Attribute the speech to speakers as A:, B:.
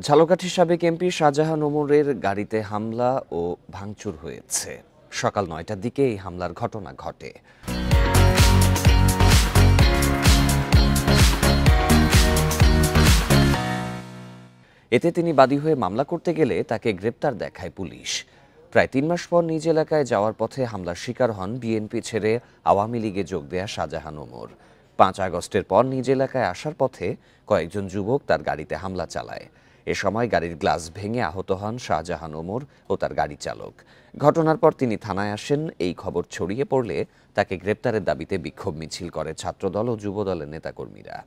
A: ঝালকাঠির সাবেক এমপি শাহজাহান ওমরের গাড়িতে হামলা ও ভাঙচুর হয়েছে। সকাল ৯টার দিকে এই হামলার ঘটনা ঘটে। এতে তিনি বাদী হয়ে মামলা করতে গেলে তাকে গ্রেপ্তার দেখায় পুলিশ। প্রায় ৩ মাস পর নিজ এলাকায় যাওয়ার পথে হামলার শিকার হন বিএনপি ছেড়ে আওয়ামী লীগে যোগ দেয়া শাহজাহান ওমর। ৫ আগস্টের পর নিজ এলাকায় আসার পথে কয়েকজন যুবক তার গাড়িতে হামলা চালায়। এ সময় গাড়ির গ্লাস ভেঙে আহত হন শাহজাহান ওমর ও তার গাড়ি চালক। ঘটনার পর তিনি থানায় আসেন। এই খবর ছড়িয়ে পড়লে তাকে গ্রেপ্তারের দাবিতে বিক্ষোভ মিছিল করে ছাত্রদল ও যুবদলের নেতাকর্মীরা।